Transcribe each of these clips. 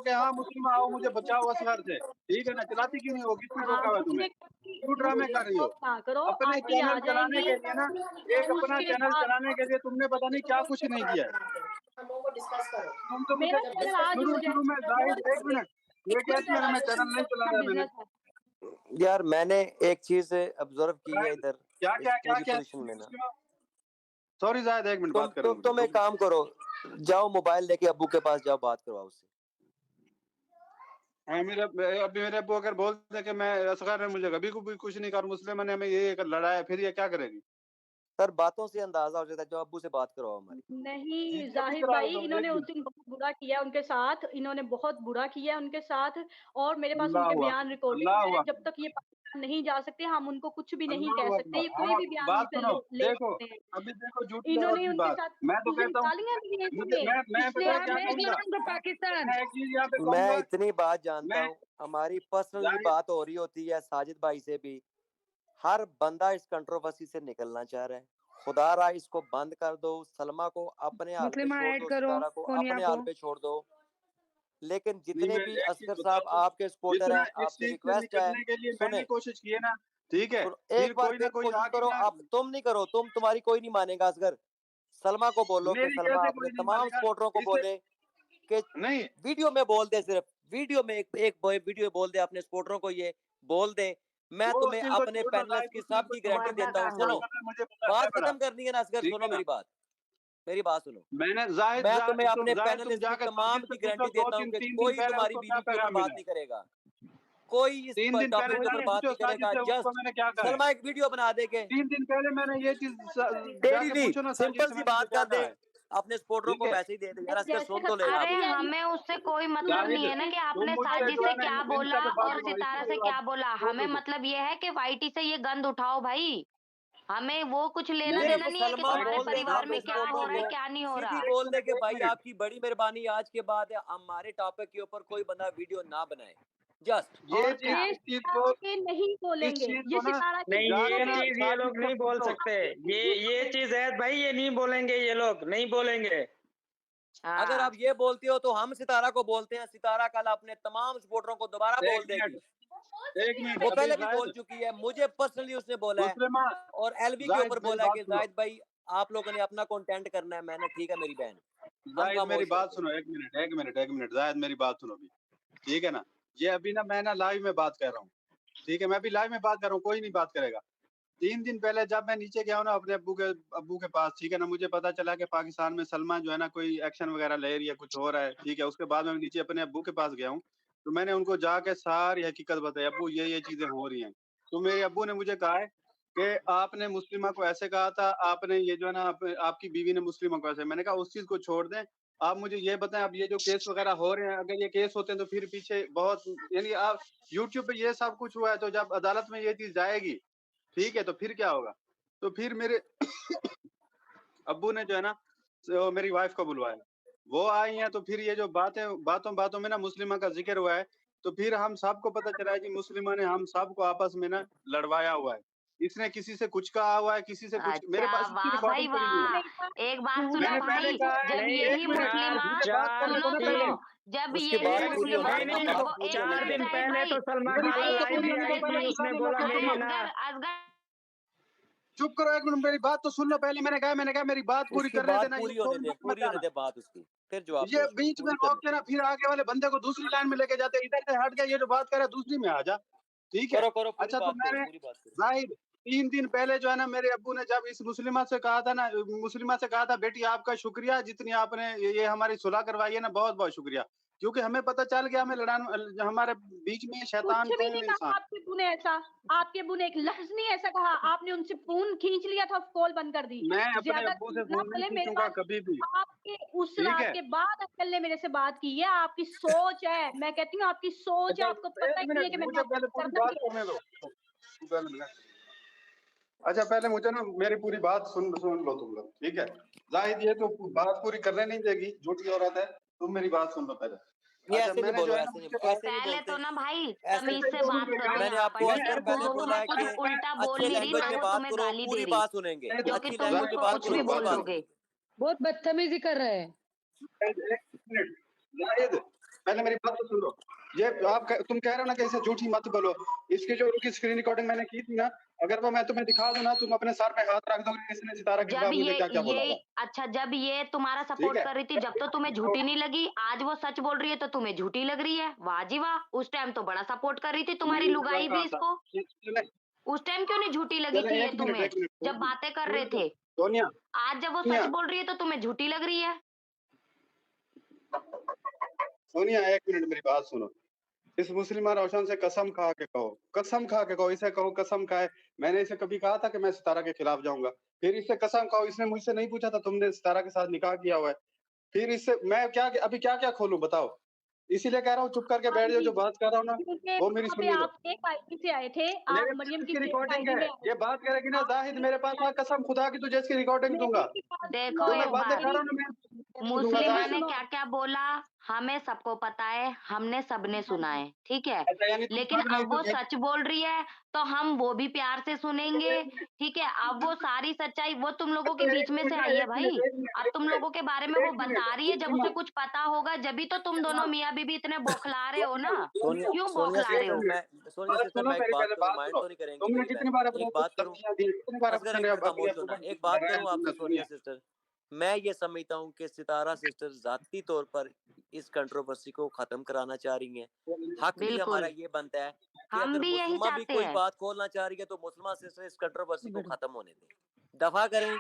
कि हाँ मुस्लिम आओ मुझे बचाओ असगर से, ठीक है ना, चलाती क्यों नहीं हो, किसने रोका हुआ है तुम्हें, क्यों ड्रामे कर रही हो? ना करो, अपने आंटी आ चैनल चलाने जाएंगी के लिए ना, एक अपना उसके चैनल बाद चलाने के लिए तुमने पता नहीं क्या कुछ नहीं किया है। तुम तो मुझे मेरा चैनल आज शुरू हो शुरू में जाहिद, एक मिनट, ये कहती है हमें चैनल नहीं चलाया मैंने। बिजनेस है। यार मैंने एक चीज ऑब्जर्व की है इधर क्या इस क्या क्या पूरी क्या पोजीशन में ना, सॉरी जाहिद, एक मिनट बात करो मुझे। तुम एक काम करो, जाओ मोबाइल लेके अब्बू के पास जाओ, बात करवाओ उससे। हाँ अभी मेरे अब्बू अगर बोलते कि मैं असगर ने मुझे कभी भी कुछ नहीं कर, मुस्लिम ने हमें ये लड़ाया, फिर ये क्या करेगी? सर बातों से अंदाजा हो जाता है, जो अब्बू से बात करवाओ हमारी। नहीं कभी जाहिद करा भाई, दो, इन्होंने एक उस मिनट। दिन बहुत बुरा किया उनके साथ, इन्होंने बहुत बुरा किया उनके साथ, और मेरे पास अल्लाह उनके हुआ, बयान रिकॉर्डेड अल्लाह है। हुआ, जब तक ये पाकिस्तान नहीं जा सकते हम उनको कुछ भी नहीं कह अल्लाह सकते, अकबर। ये कोई हाँ भी बयान बात उनसे सुनो, ले देखो सकते हैं। अभी देखो झूठी औरत इन्होंने की उनके बात, साथ मैं तो उस दिन कहता हूँ, निकाली है वीडियो मुझे में, मैं इसलिए पता है आप क्या कहूँगा, पाकिस्तान। मैं एक चीज यहाँ पे मैं कहूँगा, इतनी बात जानता मैं हूँ, हमारी पर्सनल भी जाहिद, बात हो रही होती है साजिद भाई से भी, हर बंदा इस कंट्रोवर्सी से निकलना चाह रहा है। खुदा रहा इसको बंद कर दो, सलमा को अपने हाल पे छोड़ दो, सितारा को अपने हाल पे छोड़ दो, लेकिन नहीं जितने मैं भी एक चीज असगर साहब बताता हूँ, आपके सपोर्टर जितना हैं, इस आपसे चीज से रिक्वेस्ट है, निकलने के लिए मैंने सुने कोशिश की है ना, ठीक है, सुनो, फिर एक बार कोई ना फिर कोई कोशिश आके करो, ना, आप तुम नहीं करो, तुम्हारी कोई नहीं मानेगा असगर। सलमा को बोलो कि मेरी सलमा कैसे अपने कोई नहीं तमाम मानेगा, सपोर्टरों को इसलिए बोले कि नहीं, वीडियो में बोल दे, सिर्फ वीडियो में एक वीडियो बोल दे, अपने सपोर्टरों को ये बोल दे, मैं वो उस तुम्हें चीज को अपने छोड़ दो पैनलिस्ट जाहिद, की उसमें सब कुछ की गारंटी तुम्हारे देता हूँ। क्या सुनो, करना है मुझे पता है बात बड़ा, खत्म करनी है ना असगर, ठीक सुनो है ना, मेरी बात सुनो। मैंने जाहिद मैं तुम्हें तुम अपने जाहिद तुम पैनलिस्ट की जाकर तमाम सुरजीत से की पूछो, गारंटी दो देता हूँ तीन कि तीन दिन कोई पहले तुम्हारी उसको क्या बीवी के ऊपर पैगाम बात मिला है, नहीं करेगा, कोई इस 3 दिन पहले टॉपिक के ऊपर जाके बात पूछो नहीं साजिद करेगा। से उसको जस्ट मैंने क्या कहा है, सलमा एक वीडियो बना दे के 3 दिन पहले मैंने ये चीज तेरी जाके नहीं, पूछो ना साजिद सिंपल से सी मैंने उसे बात क्या कर दे, कहा है, अपने सपोर्टरों ठीक को है मैसेज दे दे, यार असगर जैसे सुन तो खत्म लेना अरे आप। होती है हमें उससे कोई मतलब जाहिद नहीं है ना कि तुम आपने मुझसे साजिद जो से है ना क्या बोला इंस्टा पे बात और करवाओ, सितारा इसके से बाद क्या बोला, छोड़ हमें दो तुम। मतलब ये है कि वाईटी से ये गंद उठाओ भाई, हमें वो कुछ लेना नहीं देना सिर्फ नहीं है कि सलमा तुम्हारे बोल दे परिवार अपने में क्या हो सपोर्टरों रहा है को, क्या नहीं हो सीधी रहा। बोल दे कि एक भाई मिनट, आपकी बड़ी मेहरबानी, आज के बाद हमारे टॉपिक के ऊपर कोई बंदा वीडियो ना बनाए, जस्ट। ये और चीज क्या, ये इस चीज को, सितारा के नहीं इस बोलेंगे, चीज ये को ना सितारा के नहीं, दूसरों ये के जाहिद चीज ये साजिद लोग से नहीं बोल पूछो, सकते। ये चीज है भाई, ये नहीं बोलेंगे, ये लोग नहीं बोलेंगे। अगर आप हाँ ये बोलती हो तो हम सितारा को बोलते हैं, सितारा कल अपने तमाम सपोर्टरों को दोबारा बोल एक देगी, मिनट, एक मिनट, वो अभी पहले भी बोल जाहिद चुकी है, मुझे पर्सनली उसने बोला है, मुस्लिमा, और एलवी के ऊपर जाहिद मेरी बोला है बात कि सुनो, जाहिद भाई आप लोगों ने अपना कंटेंट करना है। मैंने ठीक है मेरी बहन, हम जाहिद मेरी खामोश हो बात गए। सुनो, एक मिनट, एक मिनट, एक मिनट, जाहिद मेरी बात सुनो अभी, ठीक है ना, ये अभी ना मैं ना लाइव में बात कर रहा हूँ, ठीक है, मैं अभी लाइव में बात कर रहा हूँ, कोई नहीं बात करेगा। 3 दिन पहले जब मैं नीचे गया हूँ ना अपने अब्बू के पास, ठीक है ना, मुझे पता चला कि पाकिस्तान में सलमा जो है ना कोई एक्शन वगैरह ले रही है, कुछ हो रहा है, ठीक है, उसके बाद मैं नीचे अपने अब्बू के पास गया हूँ, तो मैंने उनको जाके सारी हकीकत बताई, अब्बू ये चीजें हो रही हैं, तो मेरे अब्बू ने मुझे कहा है कि आपने मुस्लिमा को ऐसे कहा था, आपने ये जो है ना आपकी बीवी ने मुस्लिमा को ऐसे, मैंने कहा उस चीज को छोड़ दें, आप मुझे ये बताएं, अब ये जो केस वगैरह हो रहे हैं, अगर ये केस होते हैं तो फिर पीछे बहुत, यानी आप यूट्यूब पे ये सब कुछ हुआ है, तो जब अदालत में ये चीज जाएगी, ठीक है, तो फिर क्या होगा? तो फिर मेरे अब्बू ने जो है ना मेरी वाइफ को बुलवाया, वो आई हैं, तो फिर ये जो बातों बातों में ना मुस्लिमा का जिक्र हुआ है, तो फिर हम सबको पता चला है कि मुस्लिमा ने हम सबको आपस में ना लड़वाया हुआ है, इसने किसी से कुछ कहा हुआ है, किसी से कुछ, मेरे अच्छा पास उसकी वाह भाई रिकॉर्डिंग पड़ी हुई है, वाह, एक बात सुनो मैंने पहले भाई, कहा है, जब नहीं यही एक मिनट, चार मुस्लिमा, मुझे बात चार करने दो सुनो ना सुनो, पहले, तीन जब उसकी यही बात पहले पूरी मुझे होने मुस्लिमा बात दे, नहीं हम नहीं, करने को दो, पूरी एक होने 4 मिनट दे। दिन जाहिद पहले भाई, तो सलमा मेरी खाला बात तो लाइव भाई में सुनने आई दो जाहिद पहले, थी, भाई, उसने पहले मैं बोला सुन मेरी लो, ना। असगर चुप करो एक मिनट, मेरी बात तो सुन लो पहले, मैंने कहा मेरी बात पूरी उसकी करने बात देना, ये पूरी होने टोन दे, मत पूरी होने आना, दे बात उसकी, फिर जवाब दो ये उसको, बीच में पूरी रोक करने के दे। ना फिर आगे वाले बंदे को दूसरी लाइन में लेके जाते, इधर से हट गया, ये जो बात कर रहा है दूसरी में आ जा, ठीक है। करो करो, पूरी अच्छा, तो बात करो, मैंने पूरी बात करो। जाहिद 3 दिन पहले जो है ना मेरे अब्बू ने जब इस मुस्लिमा से कहा था ना, मुस्लिमा से कहा था बेटी आपका शुक्रिया जितनी आपने ये हमारी सुलह करवाई है ना, बहुत बहुत शुक्रिया, क्योंकि हमें पता चल गया, हमें लड़ाने हमारे बीच में कुछ शैतान भी कौन नहीं इंसान। कहा आपके अब्बू ने ऐसा, आपके अब्बू ने एक लफ्ज नहीं ऐसा कहा, आपने उनसे फोन खींच लिया था, कॉल बंद कर दी, मैं अपने ज्यादा अब्बू से ना फोन नहीं बोले मेरे खींचूंगा पास। कभी भी, आपके उस ठीक रात है। के बाद अंकल ने मेरे से बात की है, आपकी सोच है, मैं कहती हूँ आपकी सोच है, अच्छा, आपको पता एक ही नहीं है मिनट, कि मैंने मुझे आपको पहले पूरी करना बात क्या है। करने दो, अच्छा पहले मुझे ना मेरी पूरी बात सुन लो तुम लोग, ठीक है। जाहिद ये तो बात पूरी करने नहीं देगी, झूठी औरत है, तुम मेरी बात सुन लो पहले। ये अच्छा, ऐसे नहीं मैंने जो बोलो, है ना ऐसे नहीं, उसके पास, ऐसे नहीं पहले बोलते, तो ना भाई ऐसे तमीज ऐसे से जो बात मुझे करो कहा, मैंने यहाँ पर, आपको ठीक है, असगर मैंने पहले वो बोला है तुम्हें कुछ कि उल्टा बोल अच्छे नहीं रही लैंग्वेज ना, में वो बात तुम्हें करो, गाली दे पूरी रही, बात सुनेंगे, क्योंकि अच्छी तुम लैंग्वेज में उसको बात कुछ करो, भी पूरी बोल बात दोगे। सुनेंगे। बहुत बदतमीजी कर रहे हैं। एक मिनट, जाहिद पहले मेरी बात तो सुन लो। ये तुम कह रहे हो ना कि इसे झूठी मत बोलो। इसकी जो उनकी स्क्रीन रिकॉर्डिंग मैंने की थी ना, अगर वो मैं तुम्हें दिखा दूं ना, तुम अपने सर पे हाथ रख दोगे इसने सितारा के जब खिलाफ मुझे ये क्या-क्या बोला ये था। अच्छा जब ये तुम्हारा ठीक सपोर्ट है? कर रही थी, जब तो तुम्हें झूठी नहीं लगी, आज वो सच बोल रही है तो तुम्हें झूठी लग रही है। वाह जी वाह! उस टाइम तो बड़ा सपोर्ट कर रही थी तुम्हारी मैंने कब लुगाई भी कहा था? इसको। चले उस टाइम क्यों नहीं झूठी लगी चले थी ये 1 मिनट तुम्हें, 1 मिनट जब बातें कर रहे थे? सोनिया, आज जब वो सोनिया, सच बोल रही है तो तुम्हें झूठी लग रही है। सोनिया 1 मिनट मेरी बात सुनो। इस मुस्लिमा रोशन से कसम खा के कहो, कसम खा के कहो, इसे कहो कसम खाए, मैंने इसे कभी कहा था कि मैं सितारा के खिलाफ जाऊँगा? फिर इससे कसम खाओ, इसने मुझसे नहीं पूछा था तुमने सितारा के साथ निकाह किया हुआ है। फिर इससे मैं क्या अभी क्या-क्या खोलूँ बताओ? इसीलिए कह रहा हूँ चुप करके हाँ बैठ जाओ, जी, जो बात कर रहा हूँ ना, क्योंकि वो मेरी वहाँ पे सुन लो। आप फेक आईडी से आए थे, आप मेरे पास मरियम की इसकी फेक रिकॉर्डिंग आईडी है, में आए ये थे। बात करेगी ना आप जाहिद मेरे पास आ, कसम खुदा की तुझे इसकी रिकॉर्डिंग दूँगा। मेरी बात देखो सुनो, जो मैं एक बातें बात, कर रहा हूँ ना, मैं रिकॉर्डिंग दूँगा मेरी मुस्लिमा जाहिद। ने सुनो। क्या-क्या बोला, हमें सबको पता है, हमने सबने सुना है, ठीक है? अच्छा यानी तुम लेकिन सब नहीं अब वो सुने। सच बोल रही है, तो हम वो भी प्यार से सुनेंगे, ठीक है? अब वो सारी सच्चाई वो तुम लोगों के अच्छा बीच 1 में मिनट से ना आई है 1 मिनट भाई। 1 मिनट अब 1 तुम मिनट लोगों के बारे में वो 1 बता रही है, मिनट जब उसे कुछ पता होगा, जभी तो तुम दोनों मियाँ-बीवी इतने बौखला रहे हो ना। सोनिया क्यों सोनिया बौखला रहे सिस्टर, हो? सोनिया बात सिस्टर सुनो मैं एक मेरी बात पहले करूं, बात माइंड सुनो। तो नहीं करेंगी तुमने मेरी कितनी बहन? बार अपने एक को बात करूं? धमकियां दी, कितनी बार असगर अपने एक मिनट अपने खामोश अब्बू होना, का एक बात डराया करूं आपसे सोनिया सोनिया। सिस्टर। मैं ये समझता हूं कि सितारा सिस्टर जाती तौर पर इस कंट्रोवर्सी को खत्म कराना चाह रही हैं। हक भी हमारा बिल्कुल, ये बनता है कि हम अगर भी यही मुस्लिमा भी चाहते कोई हैं। बात खोलना चाह रही है तो मुस्लिमा सिस्टर इस कंट्रोवर्सी को खत्म होने दें, दफा करें।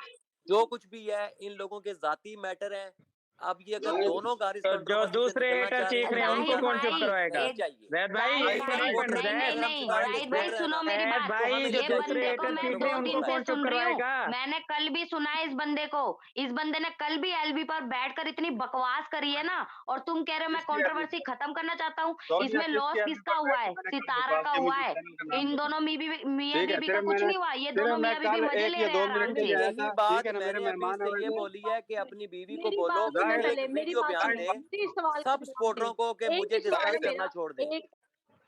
जो कुछ भी है इन लोगों के जाती मैटर है। अब ये अगर दोनों गार इस तो जो कंट्रोवर्सी से दूसरे निकलना हेटर चाह रहे हैं चीख तो रहे हैं नहीं उनको ज़ाहिद चाहते कौन तो चुप भाई, हमें करवाएगा? नहीं एक चाहिए। जैद भाई ज़ाहिद एक अगर हम भाई, सेकंड वोटर सेकंड नहीं, नहीं, जैद अगर हम नहीं, सितारा के ज़ाहिद वोटर भाई है सुनो ना, मेरी जैद बात। तो भाई हमें जो नहीं ये चाहिए दूसरे बंदे कि को हेटर मैं चीख कंट्रोवर्सी रहे 2 हैं को उनको दिन से कौन फैलाएं। चुप सुन रही हूँ। करवाएगा? मैंने कल भी सुना इस बंदे को। इस बंदे ने कल भी एलबी पर बैठकर इतनी बकवास करी है ना, और तुम कह रहे हो मैं किसकी एलबी कंट्रोवर्सी खत्म करना चाहता हूँ। सोनिया इसमें किसकी लॉस एलबी किसका पर हुआ बैठ के है? मैंने कल सितारा बकवास का की, हुआ मुझे है। चैनल का नाम इन बताओ। दोनों ठीक है मियाँ-बीवी का कुछ नहीं हुआ। ये दोनों मैं मियाँ-बीवी कल मज़े 1 ले या रहे हैं 2 आराम मिनट के लिए से। आया यही था, ठीक बात है ना, मेरे मैंने अभी मेहमान इससे आए ये थे। बोली है कि अपनी बीवी को मेरी बोलो बात कि सुने वो जाहिद एक पहले, मेरी वीडियो बात बयान सुने। दे इसी सवाल का सब जवाब दें। सपोर्टरों को कि एक मुझे ही सवाल है डिस्कस जाहिद करना मेरा। छोड़ दें। एक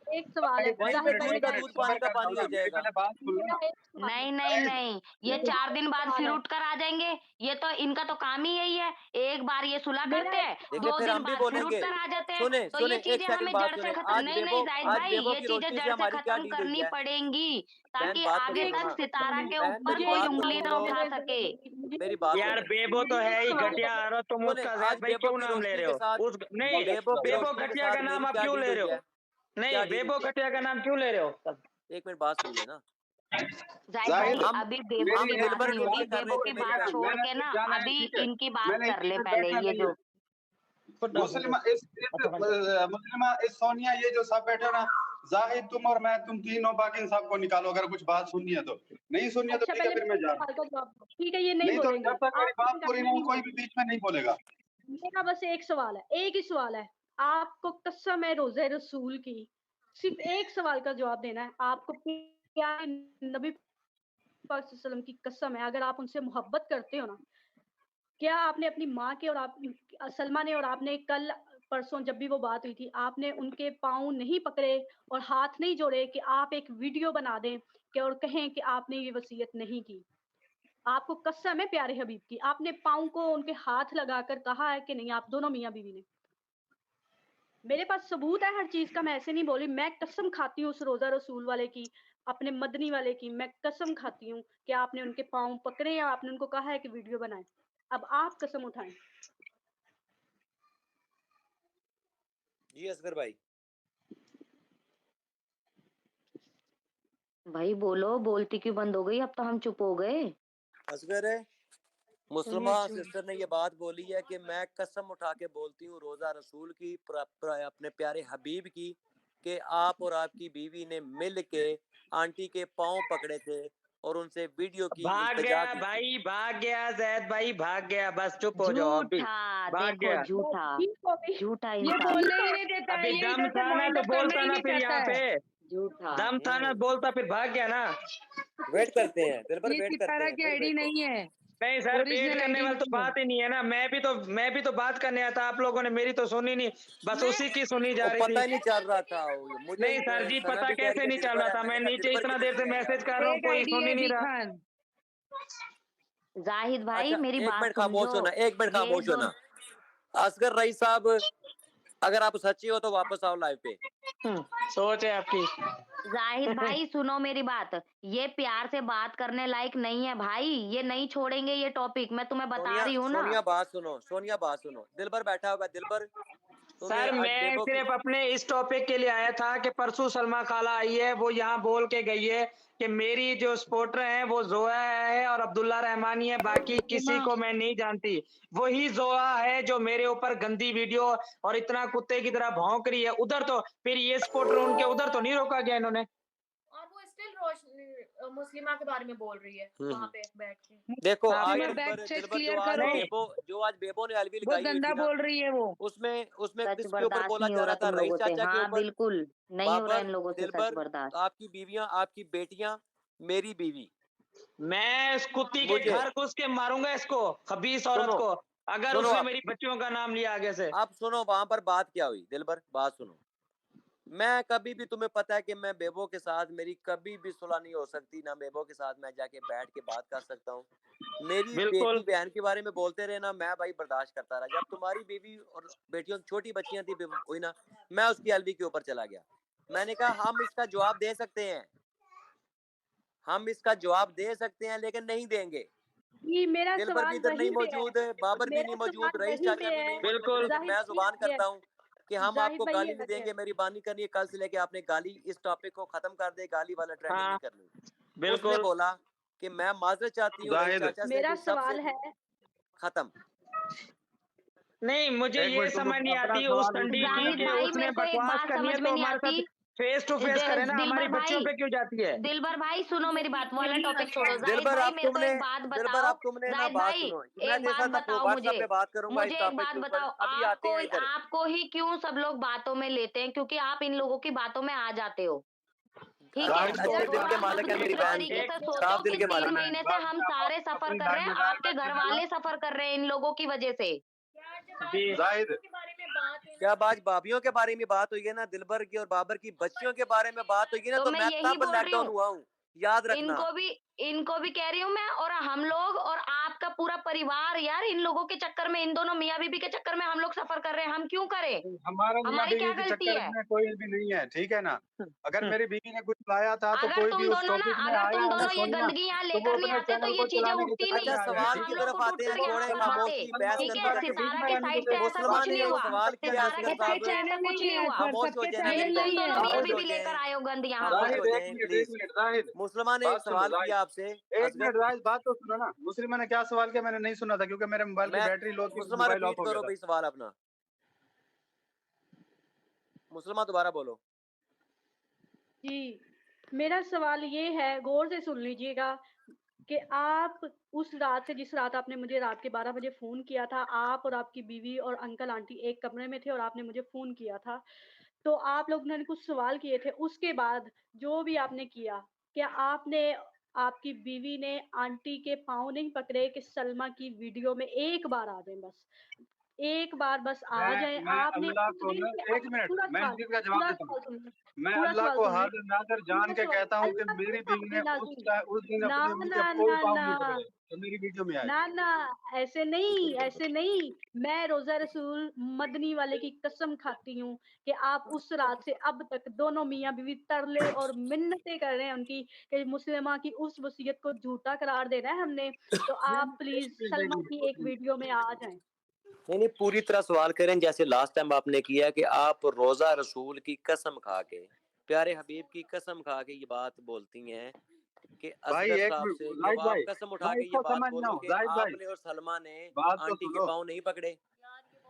एक सवाल है। वहीं ज़ाहिद पर भाई दूध मेरा का एक दूध सवाल पानी का है। पानी हो मेरी जाएगा। पहले बात सुन लो। मेरा एक सवाल है। नहीं, नहीं, जाहिद, नहीं। ये मेरा 4 एक दिन बाद सवाल फिर है। उठ कर आ जाएंगे। ये तो इनका तो काम ही यही है। एक बार ये सुलह मेरा करते एक हैं, सवाल देखिए 2 फिर दिन हम भी बाद फिर उठ बोलेंगे। कर आ जाते हैं। सुने तो सुने ये एक चीज़ें सेकंड हमें बात जड़ से सुने। खत्म नहीं, नहीं ज़ाहिद आज भाई, बेबो ये की चीज़ें रोशनी से जड़ से हमारी क्या खत्म डील हुई करनी है? पड़ेंगी, बहन ताकि बात तो आगे सुनो तक ना। सितारा के बहन ऊपर मेरी कोई बात तो उँगली सुन ना लो। उठा सके। मेरी बात यार सुने। बेबो तो है ही सवाल घटिया है। औरत, तुम सुने उसका जैद आज भाई बेबो क्यों की नाम ले रोशनी रहे के हो? साथ उस नहीं, बेबो की बेबो रोशनी के घटिया साथ का नाम मेरी आप क्या क्यों डील ले रहे हुई हो? है? नहीं, क्या डील बेबो हुई है? घटिया का नाम क्यों ले रहे हो? एक मिनट बात सुन लेना। ज़ाहिद भाई, जाहिद, हम अभी बेबो हम की मेरी एक दिल बात भर मिनट नहीं के लिए होगी। बात कर रहे बेबो थे की मेरी बात बहन। छोड़ मैंने के ना, जाना है, अभी ठीक है। इनकी बात मैंने कर इसी ले में पहले। बैठना ये नहीं जो है। मुस्लिमा इस सोनिया ये जो सब बैठे हो ना, जाहिद तुम और मैं, तुम तीनों, बाकी इन सबको निकालो अगर कुछ बात सुननी है तो। नहीं सुननी है तो अच्छा ठीक है, पहले फिर मैं मेरे जा रहा हूँ। सवाल का जवाब दो। ठीक है, ये नहीं नहीं तो बोलेंगे। जब तक मेरी आप बात मेरा पूरी ना हो नहीं कोई भी बोलेंगे। बीच में नहीं बोलेगा। मेरा बस एक सवाल है, एक ही सवाल है। आपको कसम है रोज़े रसूल की, सिर्फ एक सवाल का जवाब देना है। आपको प्यारे नबी पाक सल्लल्लाहु अलैहि वसल्लम की कसम है, अगर आप उनसे मोहब्बत करते हो ना, क्या आपने अपनी माँ के और आप सलमा ने और आपने कल परसों जब भी वो बात हुई थी, आपने उनके पाँव नहीं पकड़े और हाथ नहीं जोड़े कि आप एक वीडियो बना दें कि और कहें कि आपने ये वसीयत नहीं की? आपको कसम है प्यारे हबीब की, आपने पाँव को उनके हाथ लगाकर कहा है कि नहीं, आप दोनों मियाँ बीवी ने? मेरे पास सबूत है हर चीज़ का, मैं ऐसे नहीं बोली। मैं कसम खाती हूँ उस रोज़ा रसूल वाले की, अपने मदनी वाले की, मैं कसम खाती हूँ कि आपने उनके पाँव पकड़े या आपने उनको कहा है कि वीडियो बनाएँ। अब आप कसम उठाएँ। जी असगर भाई। भाई बोलो, बोलती क्यों बंद हो गई? अब तो हम चुप हो गए। असगर है मुस्लिमा सिस्टर ने ये बात बोली है कि मैं कसम उठा के बोलती हूँ रोजा रसूल की, अपने प्यारे हबीब की, कि आप और आपकी बीवी ने मिल के आंटी के पाँव पकड़े थे और उनसे वीडियो की भाग इल्तिजा गया की थी। भाई, भाग गया जैद भाई, भाग गया। बस चुप हो जाओ अभी। झूठा, भाग देखो गया। झूठा, ठीक हो गई। झूठा ये इंसान, बोलने ही नहीं देता है, अभी ये दम इधर से था ना वाइंड तो अप करना बोलता ही ना नहीं फिर चाहता यहाँ है। पे। झूठा। दम था ना बोलता, फिर भाग गया ना। वेट करते हैं दिल पर, ये वेट करते सितारा हैं, की फिर आईडी देखो। नहीं है, नहीं सर, वेट ओरिजिनल करने आईडी वाली तो नहीं है। बात ही नहीं है ना। मैं भी तो बात करने आया था, आप लोगों ने मेरी तो सुनी नहीं, बस उसी की सुनी जा वो रही पता थी। ही नहीं चल रहा था। मुझे नहीं सर जी, सना पता भी कह रही कैसे है नहीं दिल चल पर रहा है, था? मैंने मैं कहा दिल नीचे पर इतना किधर देर से से आई मैसेज आवाज। कर रहा हूँ, फेक कोई आईडी सुन है ही नहीं अभी रहा। खान। जाहिद भाई अच्छा मेरी एक बात मिनट खामोश समझो। होना, एक मिनट ये खामोश दो होना। असगर रईस साहब, अगर आप सच्ची हो तो वापस आओ लाइव पे। सोच है आपकी। जाहिद भाई सुनो मेरी बात, ये प्यार से बात करने लायक नहीं है भाई, ये नहीं छोड़ेंगे ये टॉपिक, मैं तुम्हें बता रही हूँ ना। सोनिया बात सुनो, सोनिया बात सुनो। दिलबर बैठा होगा, दिलबर सर मैं सिर्फ अपने इस टॉपिक के लिए आया था कि परसों सलमा खाला आई है, वो यहाँ बोल के गई है कि मेरी जो सपोर्टर है वो जोया है और अब्दुल्ला रहमानी है, बाकी किसी को मैं नहीं जानती। वही जोया है जो मेरे ऊपर गंदी वीडियो और इतना कुत्ते की तरह भौंक रही है। उधर तो फिर ये सपोर्टर उनके उधर तो नहीं रोका गया इन्होंने। और वो स्टिल मुस्लिमा के बारे में बोल रही है वहां पे बैठ के। देखो हाँ, आज जो आज बेबो ने एलवी लगाई हुई थी ना, बोल रही है वो, उसमें सच किसके ऊपर बर्दाश्त बोला नहीं जा हो रहा रहा था? तुम रईस लोगों से। चाचा के हाँ ऊपर। बिल्कुल नहीं हो रहा इन लोगों से सच दिलबर, बर्दाश्त। आपकी बीवियां, आपकी बेटियां, मेरी बीवी। मैं इस कुत्ती के घर घुस के मारूंगा इसको, खबीस औरत को, अगर उसने मेरी बच्चियों का नाम लिया आगे से। आप सुनो वहां पर बात क्या हुई। दिलबर बात सुनो, मैं कभी भी, तुम्हें पता है कि मैं बेबो के साथ मेरी कभी भी सुलह नहीं हो सकती, ना बेबो के साथ मैं जाके बैठ के बात कर सकता हूँ। मेरी बेटी बहन के बारे में बोलते रहे ना, मैं भाई बर्दाश्त करता रहा। जब तुम्हारी बीवी और बेटियों छोटी बच्चियां थी हुई ना, मैं उसकी एलबी के ऊपर चला गया। मैंने कहा हम इसका जवाब दे सकते हैं, हम इसका जवाब दे सकते हैं, लेकिन नहीं देंगे। ये मेरा दिलबर भी सवाल इधर नहीं वहीं पे मौजूद है, बाबर भी नहीं मौजूद, रईस चाचा भी नहीं मौजूद, लेकिन मैं जुबान करता हूँ कि हम आपको गाली नहीं देंगे। मेरी बानी करनी है, कल से लेके आपने गाली, इस टॉपिक को खत्म कर दे, गाली वाला ट्रेंडिंग नहीं करनी। उसने बोला कि मैं माजरत चाहती हूँ रईस चाचा से, मेरा सवाल है खत्म। नहीं मुझे ये समझ नहीं आती उस ठंडी की कि उसने बकवास करनी है तो हमारे साथ फेस टू फेस करे ना, हमारी बच्चियों पे क्यों जाती है? दिलबर भाई सुनो मेरी बात, वो वाला टॉपिक छोड़ो। जाहिद दिलबर भाई आप मेरे को तुमने, एक बात दिलबर बताओ। आप तुमने ना जाहिद बात भाई सुनो, एक मैं बात बताओ व्हाट्सएप पे बात करूंगा मुझे इस एक टॉपिक बात के ऊपर। बताओ, अभी आते हैं इधर। आपको ही क्यों सब लोग बातों में लेते हैं? क्योंकि आप इन लोगों की बातों में आ जाते हो, ठीक है? अच्छे दिल के मालिक है मेरी बहन, तरीके से सोचो साफ दिल कि के 3 मालिक। महीने से हम सारे सफर कर रहे हैं, आपके घर वाले सफर कर रहे हैं इन लोगों की वजह से। क्या बात भाभियों के बारे में बात हुई है ना, दिलबर की और बाबर की बच्चियों के बारे में बात हुई है ना, तो मैं तब लेट डाउन हुआ हूँ, याद रखना। इनको भी कह रही हूँ मैं, और हम लोग और आपका पूरा परिवार यार, इन लोगों के चक्कर में, इन दोनों मियाँ बीबी के चक्कर में हम लोग सफर कर रहे हैं। हम क्यों करें? हमारी क्या गलती है? कोई भी नहीं है, ठीक है ना। अगर मेरी बीवी ने कुछ लाया था तो कोई भी उस टॉपिक में अगर आया तुम दोनों है, ये गंदगी यहाँ लेकर नहीं आते तो ये चीजें उठती नहीं। अच्छा सवाल की तरफ आते हैं, छोड़े खामोशी, बहस ठीक करने है, का सितारा के साइड से ऐसा मुसलमान कुछ नहीं हुआ, सवाल किया, सितारा के साइड से ऐसा कुछ नहीं हुआ। खामोश हो जाए, ये तुम दोनों मियाँ बीबी लेकर आए हो गंद यहाँ पर। प्लीज। मुसलमान ने एक सवाल किया आपसे, एक मिनट राज, बात तो सुनो ना। मुस्लिमा ने क्या सवाल किया मैंने नहीं सुना था, क्योंकि मेरे मोबाइल की बैटरी लो थी, मुसलमान मोबाइल ऑफ रिपीट हो करो गया भाई सवाल अपना। मुसलमान दोबारा बोलो जी। मेरा सवाल ये है, गौर से सुन लीजिएगा, कि आप उस रात से, जिस रात आपने मुझे रात के 12 बजे फ़ोन किया था, आप और आपकी बीवी और अंकल आंटी एक कमरे में थे और आपने मुझे फ़ोन किया था, तो आप लोग ने कुछ सवाल किए थे। उसके बाद जो भी आपने किया, क्या आपने, आपकी बीवी ने आंटी के पाँव नहीं पकड़े कि सलमा की वीडियो में एक बार आ जाएँ बस? एक बार बस आ जाएँ। आपने उस दिन के, एक मिनट पूरा मैं सवाल, इस चीज का जवाब पूरा देता हूँ। सवाल सुनिए, मैं पूरा अल्लाह सवाल को सुनिए, हाजिर नाज़र जान पूरा के सवाल। कहता हूँ कि अल्लाह मेरी का बीवी ने नाज़ुम, उस दिन ना अपने मुंह के ना कोई ना पाँव ना नहीं पकड़े तो मेरी वीडियो में आए। ना ना, ऐसे नहीं, ऐसे नहीं। मैं रोज़ा रसूल मदनी वाले की कसम खाती हूँ कि आप उस रात से अब तक दोनों मियाँ बीवी तरले और मिन्नतें कर रहे हैं उनकी कि मुस्लिमा की उस वसीयत को झूठा करार देना है हमने, तो आप प्लीज सलमा की एक वीडियो में आ जाएं। नहीं, पूरी तरह सवाल करें जैसे लास्ट टाइम आपने किया कि आप रोजा रसूल की कसम खा के, प्यारे हबीब की कसम खा के ये बात बोलती हैं कि असगर साहब से जब आप कसम उठा के ये बात बोलोगे, आपने और सलमा ने आंटी के पाँव नहीं पकड़े।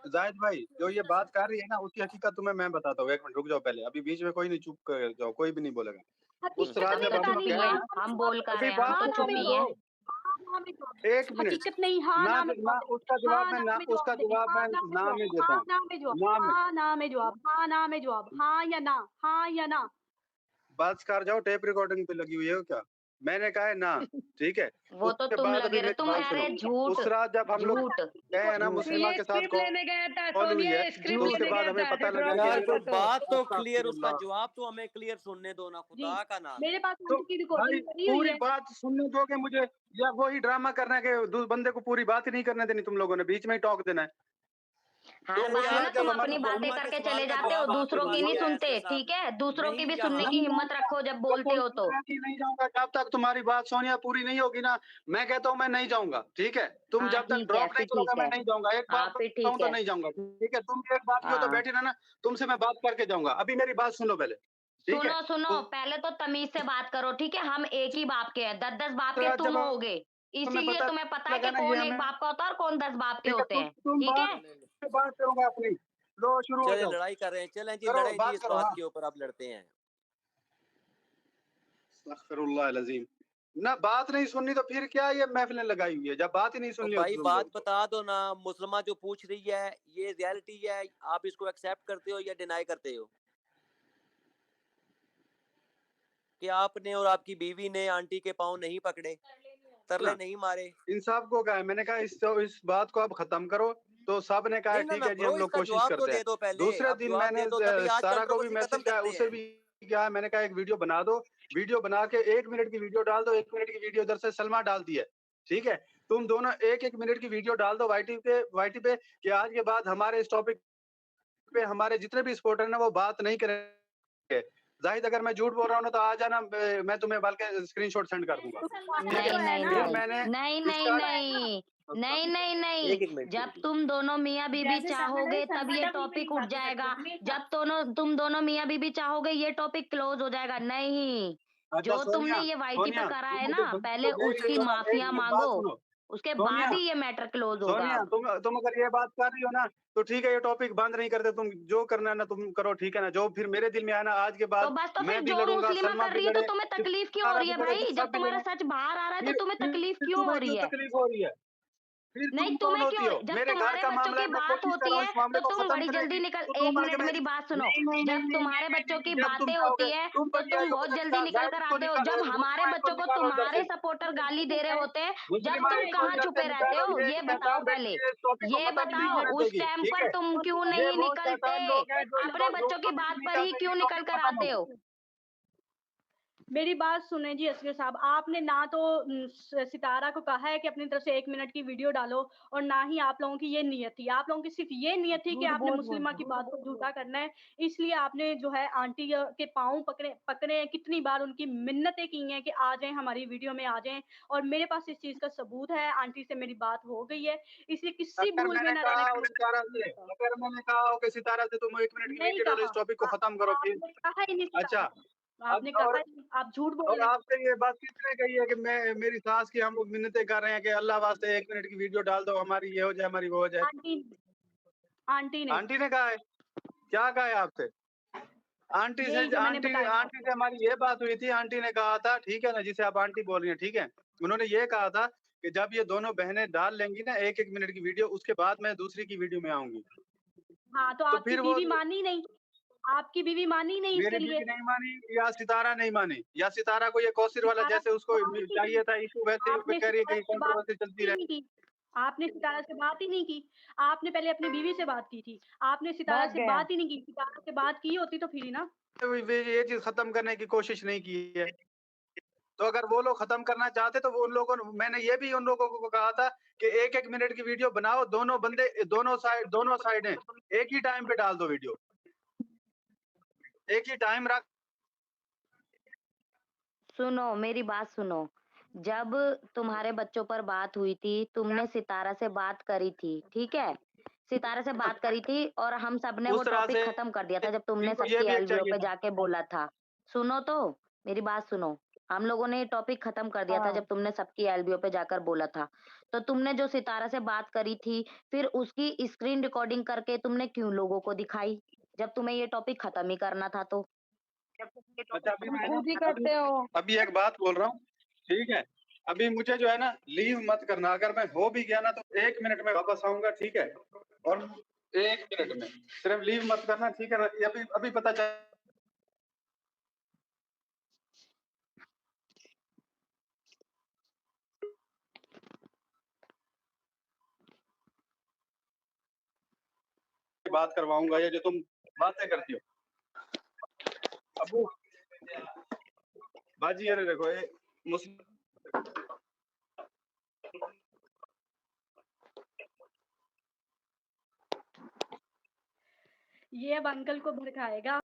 जाहिद भाई जो ये बात कर रही है ना, उसकी हकीकत तुम्हें मैं बताता हूँ। एक मिनट रुक जाओ पहले, अभी बीच में कोई नहीं, चुप कर जाओ, कोई भी नहीं बोलेगा। उस रात जब हम लोग गए, हम बोल कर रहे हैं, बात हम तो चुप ही हैं। एक मिनट, हकीकत नहीं, हाँ ना ना में ना उसका जवाब मैं ना, उसका जवाब मैं ना में देता हूँ, ना में जवाब, हाँ ना में जवाब, हाँ ना में जवाब, हाँ या ना, हाँ या ना। बात कर जाओ, टेप रिकॉर्डिंग पे लगी हुई है क्या? मैंने कहा है ना, ठीक है। वो तो तुम लगे रहे, तुम कह रहे झूठ। उस रात जब हम लोग गए ना मुस्लिमा के साथ कॉल हुई है, तो उसके बाद हमें पता लगा यार कि तो बात तो क्लियर, उसका जवाब तो हमें क्लियर सुनने दो ना, खुदा का नाम। मेरे पास तो की रिकॉर्डिंग करी हुई पूरी है। बात सुनने दोगे मुझे, या वही ड्रामा करना है कि बंदे को पूरी बात ही नहीं करने देनी, तुम लोगों ने बीच में ही टॉक देना है? हर बार ना तुम अपनी बातें करके चले जाते हो, दूसरों की नहीं सुनते, ठीक है? दूसरों की भी सुनने की हिम्मत रखो जब बोलते हो तो। नहीं जाऊंगा जब तक तुम्हारी बात सोनिया पूरी नहीं होगी ना। मैं कहता हूँ मैं नहीं जाऊंगा, ठीक है? तुम जब तक ड्रॉप नहीं करोगे मैं नहीं जाऊंगा। एक बार कहूँ तो नहीं जाऊंगा, ठीक है? तुम एक बात की हो तो बैठी रहना, तुमसे मैं बात करके जाऊंगा। अभी मेरी बात सुनो पहले, ठीक है? सुनो, पहले तो तमीज से बात करो, ठीक है? हम एक ही बाप के हैं, 10-10 बाप के तुम होगे, इसीलिए तुम्हें पता है कि कौन एक बाप का होता है और कौन 10 बाप के होते हैं, ठीक है? बात करूंगा अपनी। लो शुरू हो चले जाओ। लड़ाई कर रहे हैं, चलें जी, करो, लड़ाई जी बात इस करो, बात हाँ। के ऊपर आप लड़ते हैं। अस्तगफिरुल्लाह अज़ीम। ना बात नहीं सुननी तो फिर क्या ये महफिलें लगाई हुई है? जब बात ही नहीं तो सुननी भाई होती तुम बात लोग तो। बता दो ना, मुसलमान जो पूछ रही है ये रियलिटी है, आप इसको एक्सेप्ट करते हो या डिनाई करते हो? कि आपने और आपकी बीवी ने आंटी के पाँव नहीं पकड़े, तरले नहीं मारे? इंसाफ को कहा है, मैंने कहा इस बात को अब खत्म करो, तो सब ने कहा नहीं ना ठीक ना है जी, ब्रो, हम लोग इसका कोशिश जवाब तो करते दे हैं। दो पहले, दूसरे आप दिन जवाब मैंने दे दो तभी आज सारा को भी कंट्रोवर्सी खत्म मैसेज किया, करते उसे हैं। भी क्या है, मैंने कहा एक वीडियो बना दो, वीडियो बना के 1 मिनट की वीडियो डाल दो। 1 मिनट की वीडियो इधर से सलमा डालती है, ठीक है? तुम दोनों 1-1 मिनट की वीडियो डाल दो वाईटी पे कि आज के बाद हमारे इस टॉपिक पे हमारे जितने भी सपोर्टर हैं वो बात नहीं करेंगे। जाहिद अगर मैं झूठ बोल रहा हूँ ना तो आ जाना, मैं तुम्हें बल्कि स्क्रीनशॉट सेंड कर दूंगा। नहीं, एक मिनट जब तुम दोनों मियाँ बीबी चाहोगे तब ये टॉपिक उठ जाएगा, जब तुम दोनों मियाँ बीबी चाहोगे ये टॉपिक क्लोज हो जाएगा। नहीं, जो तुमने ये वाईटी पे करा है ना, पहले उसकी माफिया मांगो, उसके बाद ही ये मैटर क्लोज होगा। सोनिया, तुम अगर ये बात कर रही हो ना तो ठीक है, ये टॉपिक बंद नहीं करते। तुम जो करना है ना तुम करो, ठीक है ना? जो फिर मेरे दिल में आया ना आज के तो बाद बस, तो मैं फिर भी जो लड़ूंगा, मुस्लिमा सलमा कर भी रही है तो लड़े, तुम्हें तकलीफ क्यों हो सारा रही भी है लड़े, भाई? सब जब भी तुम्हारा लड़े। सच बाहर आ रहा है तो तुम्हें तकलीफ फिर क्यों हो तुम्हें रही क्यों है? तकलीफ हो रही है? फिर नहीं, तुम कौन तुम्हें होती क्यों? हो? जब मेरे घर तुम्हारे का बच्चों मामला की है, मैं बात कोशिश कर होती रहा हूँ है इस मामले तो को तुम खत्म बड़ी करने जल्दी की। निकल, तो एक तुम मिनट आगे मेरी बात सुनो। नहीं जब तुम्हारे बच्चों की जब तुम बातें चाहोगे होती है तुम तो तो ये तुम बहुत जल्दी निकल कर आते हो। जब हमारे बच्चों को तुम्हारे सपोर्टर गाली दे रहे होते हैं, जब तुम कहाँ छुपे रहते हो? ये बताओ पहले, ये बताओ उस टाइम पर तुम क्यों ये नहीं वो निकलते? शैतान लोग हैं जो इन अपने जो बच्चों की बात नहीं पर ही चाहते क्यों कि निकल टॉपिक कर खत्म आते हो। हो? मेरी बात सुने जी असगर साहब, आपने ना तो सितारा को कहा है कि अपनी तरफ से 1 मिनट की वीडियो डालो, और ना ही आप लोगों की ये नियत थी। आप लोगों की सिर्फ ये नियत थी कि आपने मुस्लिमा की बात को झूठा करना है, इसलिए आपने जो है आंटी के पाँव पकड़े हैं। कितनी बार उनकी मिन्नतें की हैं कि आ जाएं, हमारी वीडियो में आ जाएं, और मेरे पास इस चीज का सबूत है। आंटी से मेरी बात हो गई है, इसलिए किसी भूल में ना रहने का अगर मैंने कहा हो कि सितारा से तुम 1 मिनट की नहीं वीडियो डालो, कहा। इस टॉपिक को खत्म करो फिर। आपने कहा ही नहीं अच्छा, सितारा, आपने कहा ही नहीं, आप झूठ बोल और रहे हैं। आपसे ये बात किसने कही है कि मैं मेरी सास की हम मिन्नतें कर रहे हैं कि अल्लाह वास्ते 1 मिनट की वीडियो डाल दो, हमारी ये हो जाए, हमारी वो हो जाए? आंटी आंटी ने आंटी ने कहा है? क्या कहा है आपसे? आंटी से यही जो मैंने बताया आंटी से हमारी ये बात हुई थी। आंटी ने कहा था, ठीक है ना, जिसे आप आंटी बोल रही हैं, ठीक है? उन्होंने ये कहा था कि जब ये दोनों बहनें डाल लेंगी ना 1-1 मिनट की वीडियो, उसके बाद मैं दूसरी की वीडियो में आऊंगी। हाँ, तो तो आपकी फिर वो बीवी मानी नहीं, आपकी बीवी मानी नहीं मेरी इसके लिए। बीवी नहीं मानी या सितारा नहीं मानी, या सितारा को ये कौसर वाला सितारा जैसे उसको बात ही चाहिए था इशू, वैसे ही वो आपने कह रही है सितारा कि से बात कंट्रोवर्सी चलती ही रहे। नहीं की। आपने सितारा से बात ही नहीं की। आपने पहले अपनी बीवी से बात की थी। आपने सितारा से बात ही नहीं की। सितारा से बात की होती तो फिर ही ना। तो ये चीज खत्म करने की कोशिश नहीं की है। तो अगर वो लोग खत्म करना चाहते तो वो उन लोगों ने, मैंने ये भी उन लोगों को कहा था कि 1-1 मिनट की वीडियो बनाओ, दोनों बंदे दोनों साइडें एक ही टाइम पे डाल दो वीडियो, एक ही टाइम रख। सुनो, मेरी बात सुनो। जब तुम्हारे बच्चों पर बात हुई थी, तुमने सितारा से बात करी थी, ठीक है? सितारा से बात करी थी और हम सब ने वो उस तरह टॉपिक से खत्म कर दिया था जब तुमने इनको ये सबकी भी एक एलबीओ चाहिए पे था। जाके बोला था। सुनो तो, मेरी बात सुनो। हम लोगों ने ये टॉपिक खत्म कर दिया था जब तुमने सबकी एलबीओ पे जाकर बोला था। तो तुमने जो सितारा से बात करी थी, फिर उसकी स्क्रीन रिकॉर्डिंग करके तुमने क्यों लोगों को दिखाई? जब तुम्हें ये टॉपिक खत्म ही करना था तो। अच्छा, अभी एक बात बोल रहा हूँ, ठीक है? अभी मुझे जो है ना लीव मत करना। अगर मैं हो भी गया ना तो 1 मिनट में वापस आऊंगा, ठीक है? और 1 मिनट में सिर्फ लीव मत करना, ठीक है ना? ये अभी अभी पता चल बात करवाऊंगा, ये जो तुम बातें करती हो। अबू बाजी, ये देखो, ये मुस्लिम ये अब अंकल को भड़काएगा।